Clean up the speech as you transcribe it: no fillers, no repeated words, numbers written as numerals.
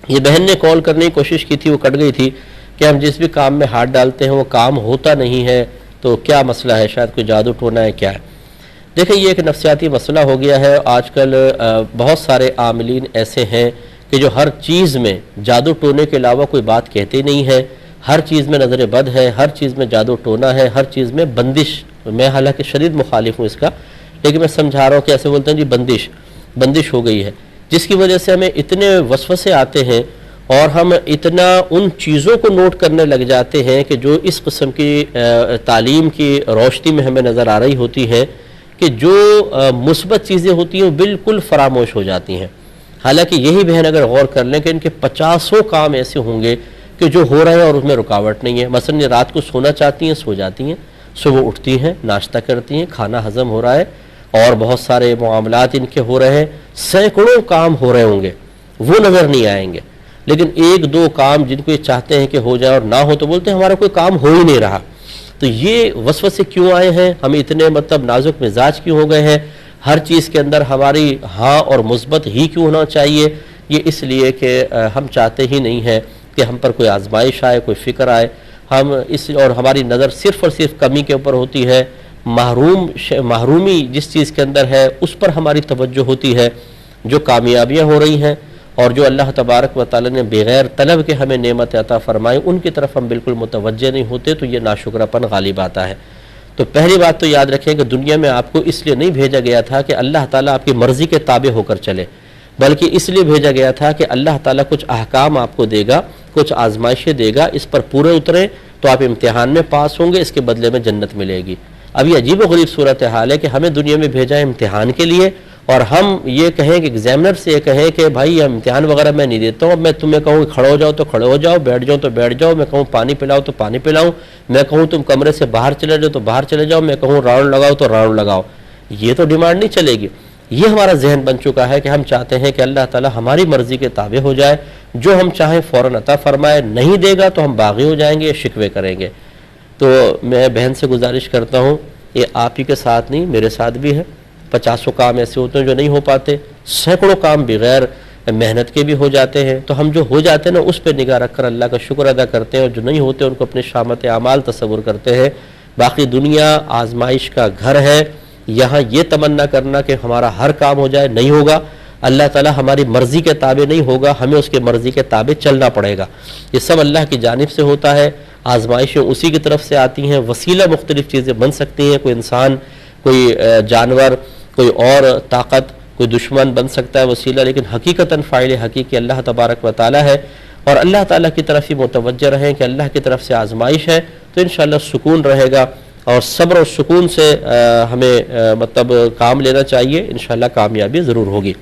یہ بہن نے کال کرنے کی کوشش کی تھی، وہ کٹ گئی تھی کہ ہم جس بھی کام میں ہاتھ ڈالتے ہیں وہ کام ہوتا نہیں ہے، تو کیا مسئلہ ہے؟ شاید کوئی جادو ٹونا ہے، کیا ہے؟ دیکھیں یہ ایک نفسیاتی مسئلہ ہو گیا ہے۔ آج کل بہت سارے عاملین ایسے ہیں کہ جو ہر چیز میں جادو ٹونے کے علاوہ کوئی بات کہتے نہیں ہے، ہر چیز میں نظر بد ہے، ہر چیز میں جادو ٹونا ہے، ہر چیز میں بندش۔ میں حالانکہ شدید مخالف ہوں اس کا، لیکن میں سمجھا رہا ہوں کہ ایسے بولتے ہیں جی بندش ہو گئی ہے، جس کی وجہ سے ہمیں اتنے وسوسے آتے ہیں اور ہم اتنا ان چیزوں کو نوٹ کرنے لگ جاتے ہیں کہ جو اس قسم کی تعلیم کی روشنی میں ہمیں نظر آ رہی ہوتی ہے کہ جو مثبت چیزیں ہوتی ہیں وہ بالکل فراموش ہو جاتی ہیں۔ حالانکہ یہی بہن اگر غور کر لیں کہ ان کے 50 کام ایسے ہوں گے کہ جو ہو رہے ہیں اور اس میں رکاوٹ نہیں ہے۔ مثلا یہ رات کو سونا چاہتی ہیں، سو جاتی ہیں، صبح اٹھتی ہیں، ناشتہ کرتی ہیں، کھانا ہضم ہو رہا ہے اور بہت سارے معاملات ان کے ہو رہے ہیں، سینکڑوں کام ہو رہے ہوں گے، وہ نظر نہیں آئیں گے، لیکن ایک دو کام جن کو یہ چاہتے ہیں کہ ہو جائے اور نہ ہو تو بولتے ہیں ہمارا کوئی کام ہو ہی نہیں رہا۔ تو یہ وسوسے کیوں آئے ہیں؟ ہم اتنے نازک مزاج کیوں ہو گئے ہیں؟ ہر چیز کے اندر ہماری ہاں اور مثبت ہی کیوں ہونا چاہیے؟ یہ اس لیے کہ ہم چاہتے ہی نہیں ہیں کہ ہم پر کوئی آزمائش آئے، کوئی فکر آئے، اور ہماری نظر صرف اور صرف کمی کے اوپر ہوتی ہے، محرومی جس چیز کے اندر ہے اس پر ہماری توجہ ہوتی ہے۔ جو کامیابیاں ہو رہی ہیں اور جو اللہ تبارک و تعالی نے بغیر طلب کے ہمیں نعمت عطا فرمائی ان کی طرف ہم بالکل متوجہ نہیں ہوتے، تو یہ ناشکراپن غالب آتا ہے۔ تو پہلی بات تو یاد رکھیں کہ دنیا میں آپ کو اس لیے نہیں بھیجا گیا تھا کہ اللہ تعالیٰ آپ کی مرضی کے تابع ہو کر چلے، بلکہ اس لیے بھیجا گیا تھا کہ اللہ تعالیٰ کچھ احکام آپ کو دے گا، کچھ آزمائشیں دے گا، اس پر پورے اتریں تو آپ امتحان میں پاس ہوں گے، اس کے بدلے میں جنت ملے گی۔ اب یہ عجیب و غریب صورتحال ہے کہ ہمیں دنیا میں بھیجا ہے امتحان کے لیے، اور ہم یہ کہیں کہ ایگزامنر سے یہ کہیں کہ بھائی امتحان وغیرہ میں نہیں دیتا ہوں، اب میں تمہیں کہوں کھڑے ہو جاؤ تو کھڑے ہو جاؤ، بیٹھ جاؤ تو بیٹھ جاؤ، میں کہوں پانی پلاؤ تو پانی پلاؤں، میں کہوں تم کمرے سے باہر چلے جاؤ تو باہر چلے جاؤ، میں کہوں راؤنڈ لگاؤ تو راؤنڈ لگاؤ۔ یہ تو ڈیمانڈ نہیں چلے گی۔ یہ ہمارا ذہن بن چکا ہے کہ ہم چاہتے ہیں کہ اللہ تعالیٰ ہماری مرضی کے تابع ہو جائے، جو ہم چاہیں فوراً عطا فرمائے، نہیں دے گا تو ہم باغی ہو جائیں گے، شکوے کریں گے۔ تو میں بہن سے گزارش کرتا ہوں، یہ آپ ہی کے ساتھ نہیں میرے ساتھ بھی ہے، 50 کام ایسے ہوتے ہیں جو نہیں ہو پاتے، سینکڑوں کام بغیر محنت کے بھی ہو جاتے ہیں، تو ہم جو ہو جاتے ہیں نا اس پہ نگاہ رکھ کر اللہ کا شکر ادا کرتے ہیں، اور جو نہیں ہوتے ان کو اپنے شامت اعمال تصور کرتے ہیں۔ باقی دنیا آزمائش کا گھر ہے، یہاں یہ تمنا کرنا کہ ہمارا ہر کام ہو جائے نہیں ہوگا، اللہ تعالیٰ ہماری مرضی کے تابع نہیں ہوگا، ہمیں اس کے مرضی کے تابع چلنا پڑے گا۔ یہ سب اللہ کی جانب سے ہوتا ہے، آزمائشیں اسی کی طرف سے آتی ہیں، وسیلہ مختلف چیزیں بن سکتی ہیں، کوئی انسان، کوئی جانور، کوئی اور طاقت، کوئی دشمن بن سکتا ہے وسیلہ، لیکن حقیقتاً فاعل حقیقی اللہ تبارک و تعالی ہے، اور اللہ تعالیٰ کی طرف ہی متوجہ رہیں کہ اللہ کی طرف سے آزمائش ہے تو انشاءاللہ سکون رہے گا، اور صبر اور سکون سے ہمیں کام لینا چاہیے، انشاءاللہ کامیابی ضرور ہوگی۔